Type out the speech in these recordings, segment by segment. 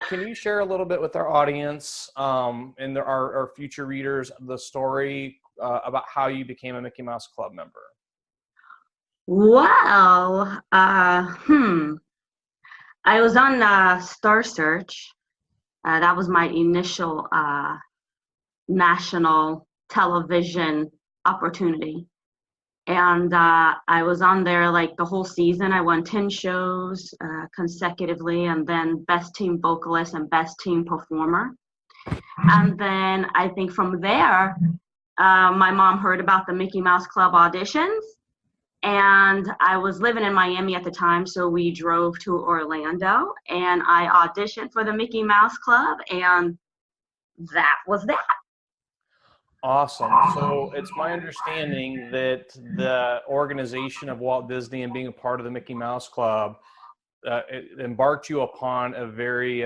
can you share a little bit with our audience and our future readers the story about how you became a Mickey Mouse Club member? Well, I was on Star Search. That was my initial national television opportunity. And I was on there like the whole season. I won 10 shows consecutively, and then Best Team Vocalist and Best Team Performer. And then I think from there, my mom heard about the Mickey Mouse Club auditions. And I was living in Miami at the time, so we drove to Orlando, and I auditioned for the Mickey Mouse Club, and that was that. Awesome. So it's my understanding that the organization of Walt Disney and being a part of the Mickey Mouse Club it embarked you upon a very,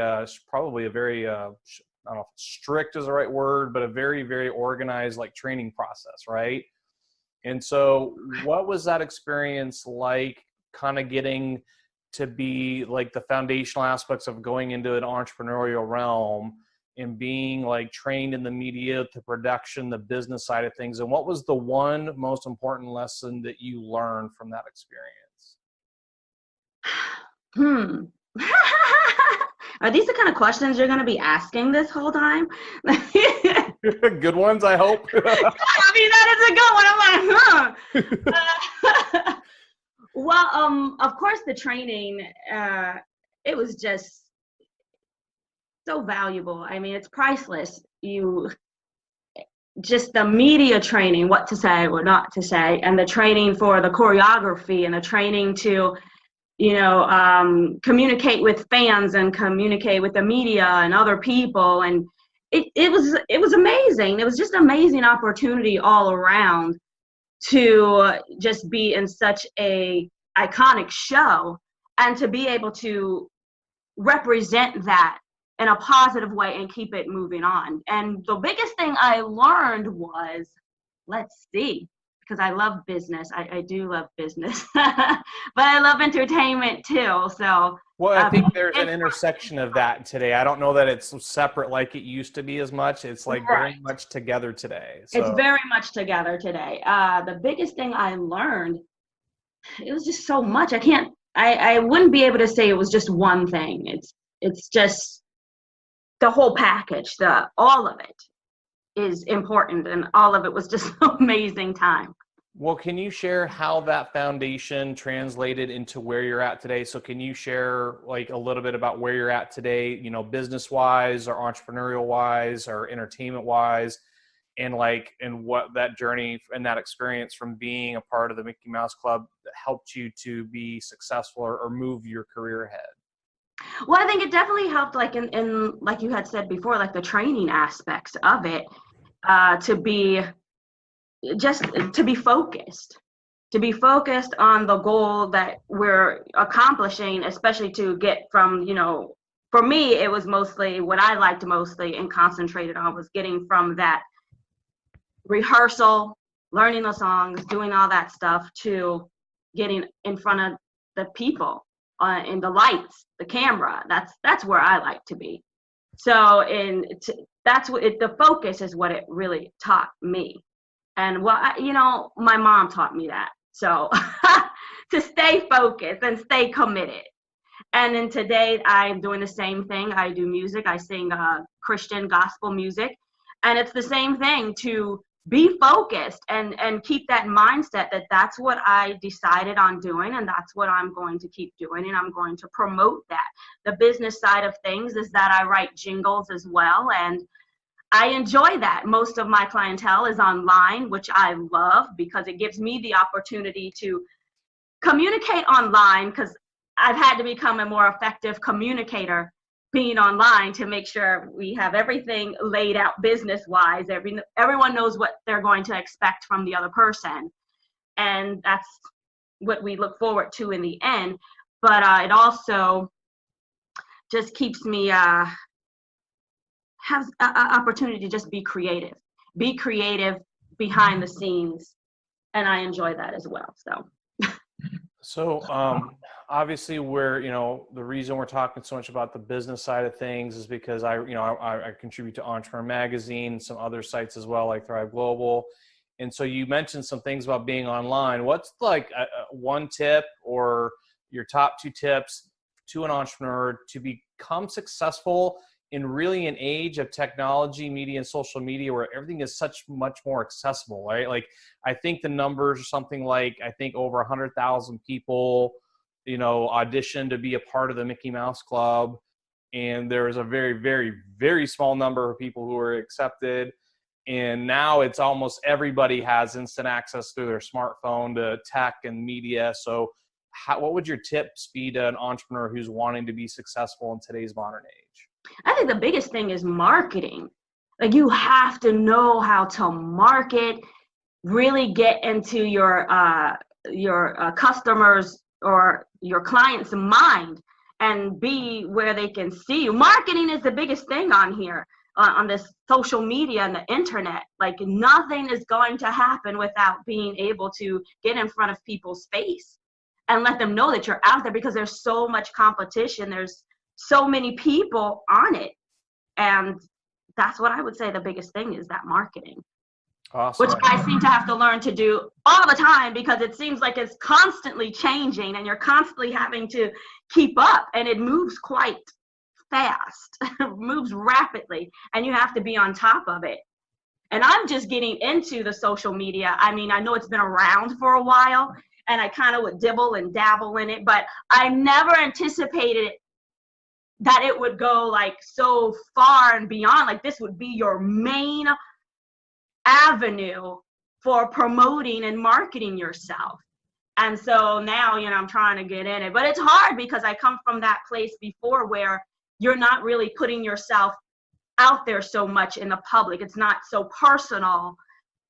probably a very, I don't know if strict is the right word, but a very, very organized like training process, right? And so what was that experience like, kind of getting to be like the foundational aspects of going into an entrepreneurial realm and being like trained in the media, the production, the business side of things? And what was the one most important lesson that you learned from that experience? Are these the kind of questions you're going to be asking this whole time? Good ones, I hope. I mean, that is a good one. I'm like, huh. Well, of course, the training, it was just so valuable. I mean, it's priceless. Just the media training, what to say, what not to say, and the training for the choreography and the training to, communicate with fans and communicate with the media and other people. And it was amazing. It was just an amazing opportunity all around to just be in such a iconic show and to be able to represent that in a positive way and keep it moving on. And the biggest thing I learned was, let's see, because I love business. I do love business, but I love entertainment too. So, well, I think there's an intersection of that today. I don't know that it's separate like it used to be as much. It's like very much together today. So. It's very much together today. The biggest thing I learned, it was just so much. I wouldn't be able to say it was just one thing. It's just the whole package. All of it is important, and all of it was just an amazing time. Well, can you share how that foundation translated into where you're at today? So can you share like a little bit about where you're at today, business wise or entrepreneurial wise or entertainment wise, and what that journey and that experience from being a part of the Mickey Mouse Club that helped you to be successful or move your career ahead? Well, I think it definitely helped, like in like you had said before, like the training aspects of it, to be focused on the goal that we're accomplishing, especially to get from, for me, it was mostly what I liked mostly and concentrated on was getting from that rehearsal, learning the songs, doing all that stuff, to getting in front of the people, in the lights, the camera. That's where I like to be. So the focus is what it really taught me. And my mom taught me that. So to stay focused and stay committed. And then today I'm doing the same thing. I do music. I sing Christian gospel music. And it's the same thing, to be focused and keep that mindset that that's what I decided on doing, and that's what I'm going to keep doing, and I'm going to promote that. The business side of things is that I write jingles as well, and I enjoy that. Most of my clientele is online, which I love because it gives me the opportunity to communicate online, because I've had to become a more effective communicator being online to make sure we have everything laid out business-wise. Everyone knows what they're going to expect from the other person. And that's what we look forward to in the end. But it also just keeps me, has an opportunity to just be creative behind the scenes. And I enjoy that as well, so. So obviously the reason we're talking so much about the business side of things is because I contribute to Entrepreneur Magazine, some other sites as well, like Thrive Global. And so you mentioned some things about being online. What's like one tip or your top two tips to an entrepreneur to become successful in really an age of technology, media, and social media where everything is much more accessible, right? Like I think the numbers are something like, I think over 100,000 people, auditioned to be a part of the Mickey Mouse Club. And there was a very, very, very small number of people who were accepted. And now it's almost everybody has instant access through their smartphone to tech and media. So what would your tips be to an entrepreneur who's wanting to be successful in today's modern age? I think the biggest thing is marketing. Like you have to know how to market, really get into your customers or your clients' mind and be where they can see you. Marketing is the biggest thing on here, on this social media and the internet. Like nothing is going to happen without being able to get in front of people's face and let them know that you're out there, because there's so much competition. There's so many people on it. And that's what I would say the biggest thing is, that marketing. Awesome. Which I seem to have to learn to do all the time, because it seems like it's constantly changing and you're constantly having to keep up, and it moves quite fast. It moves rapidly, and you have to be on top of it. And I'm just getting into the social media. I mean, I know it's been around for a while and I kind of would dibble and dabble in it, but I never anticipated that it would go like so far and beyond. Like this would be your main avenue for promoting and marketing yourself. And so now, I'm trying to get in it, but it's hard because I come from that place before where you're not really putting yourself out there so much in the public. It's not so personal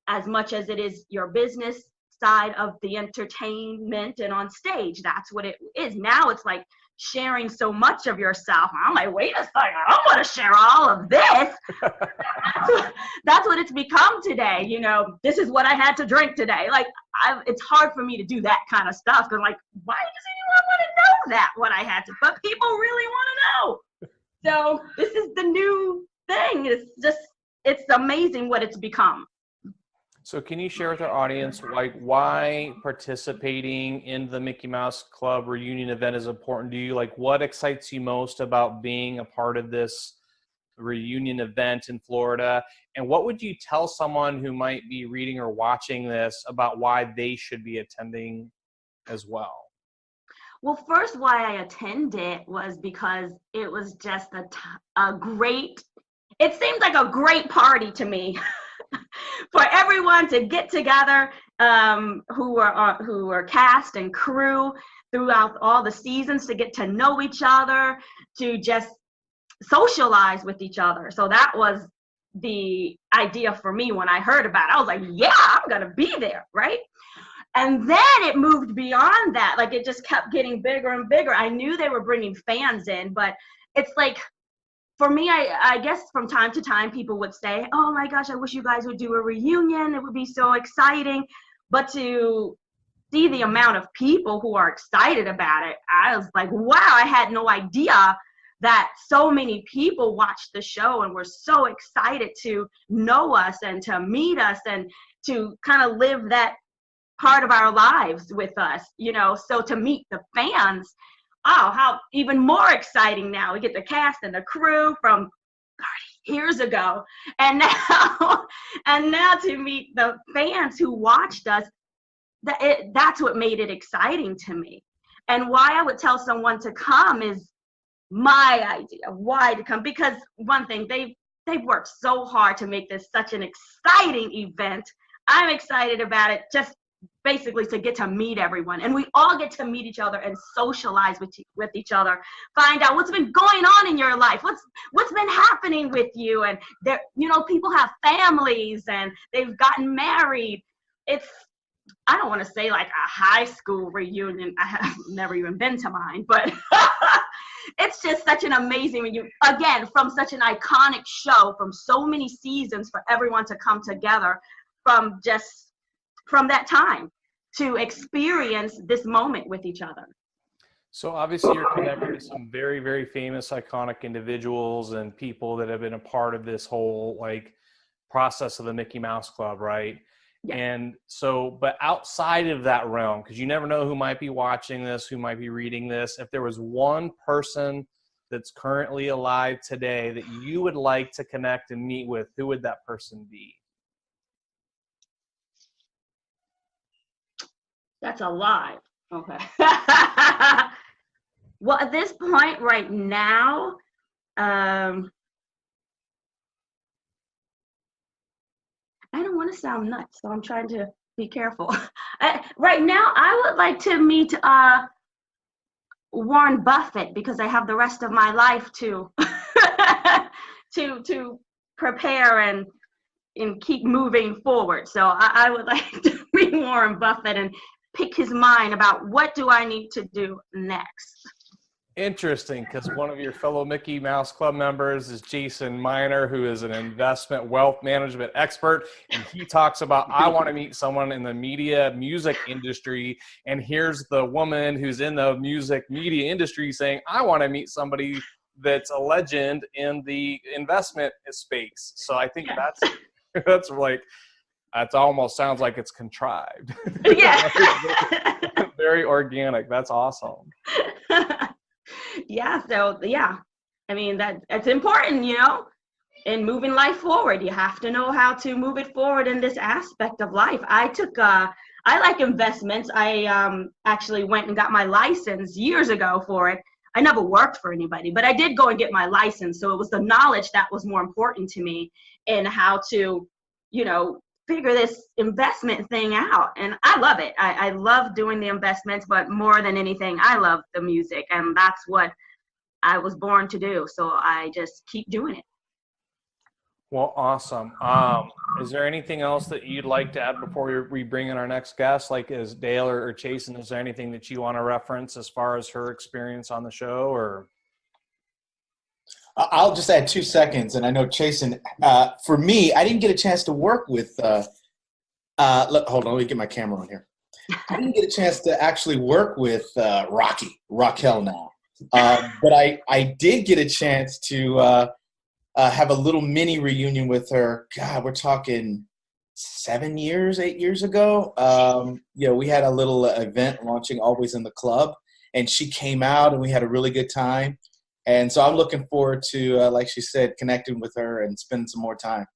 as much as it is your business side of the entertainment and on stage. That's what it is. Now it's like sharing so much of yourself. I'm like, wait a second, I don't want to share all of this. That's what it's become today. This is what I had to drink today. Like, it's hard for me to do that kind of stuff. Because like, why does anyone want to know that, what I had to? But people really want to know. So this is the new thing. It's amazing what it's become. So can you share with our audience, like, why participating in the Mickey Mouse Club reunion event is important to you? Like, what excites you most about being a part of this reunion event in Florida? And what would you tell someone who might be reading or watching this about why they should be attending as well? Well, first, why I attended was because it was just a great, it seemed like a great party to me. For everyone to get together, who were cast and crew throughout all the seasons, to get to know each other, to just socialize with each other. So that was the idea for me when I heard about it. I was like, yeah, I'm gonna be there, right? And then it moved beyond that. Like it just kept getting bigger and bigger. I knew they were bringing fans in, but it's like, for me, I guess from time to time, people would say, oh my gosh, I wish you guys would do a reunion. It would be so exciting. But to see the amount of people who are excited about it, I was like, wow, I had no idea that so many people watched the show and were so excited to know us and to meet us and to kind of live that part of our lives with us, so to meet the fans. Oh, how even more exciting now. We get the cast and the crew from 30 years ago. And now to meet the fans who watched us, that's what made it exciting to me. And why I would tell someone to come is my idea of why to come. Because one thing, they've worked so hard to make this such an exciting event. I'm excited about it, just basically to get to meet everyone, and we all get to meet each other and socialize with each other, find out what's been going on in your life, what's been happening with you. And there, people have families and they've gotten married. I don't want to say like a high school reunion. I have never even been to mine, but it's just such an amazing reunion. Again, from such an iconic show, from so many seasons, for everyone to come together from that time. to experience this moment with each other. So obviously you're connected to some very, very famous, iconic individuals and people that have been a part of this whole like process of the Mickey Mouse Club, right? Yeah. And so, but outside of that realm, because you never know who might be watching this, who might be reading this, if there was one person that's currently alive today that you would like to connect and meet with, who would that person be? That's alive. Okay. Well, at this point right now, I don't want to sound nuts, so I'm trying to be careful. Right now, I would like to meet Warren Buffett, because I have the rest of my life to to prepare and keep moving forward. So I would like to meet Warren Buffett and pick his mind about what do I need to do next. Interesting, because one of your fellow Mickey Mouse Club members is Jason Miner, who is an investment wealth management expert, and he talks about, I want to meet someone in the music industry, and here's the woman who's in the music media industry saying, I want to meet somebody that's a legend in the investment space. So I think that's like, that almost sounds like it's contrived. Yeah. Very organic. That's awesome. Yeah, so yeah, I mean that's important, in moving life forward. You have to know how to move it forward in this aspect of life. I like investments. I actually went and got my license years ago for it. I never worked for anybody, but I did go and get my license. So it was the knowledge that was more important to me, and how to, figure this investment thing out. And I love it. I love doing the investments, but more than anything, I love the music, and that's what I was born to do. So I just keep doing it. Well, awesome. Is there anything else that you'd like to add before we bring in our next guest? Like, is Dale or Chasen, is there anything that you want to reference as far as her experience on the show? Or I'll just add 2 seconds, and I know Chasen. For me, I didn't get a chance to work with. Hold on, let me get my camera on here. I didn't get a chance to actually work with Raquel now, but I did get a chance to have a little mini reunion with her. God, we're talking 8 years ago. We had a little event launching Always in the Club, and she came out, and we had a really good time. And so I'm looking forward to, like she said, connecting with her and spending some more time.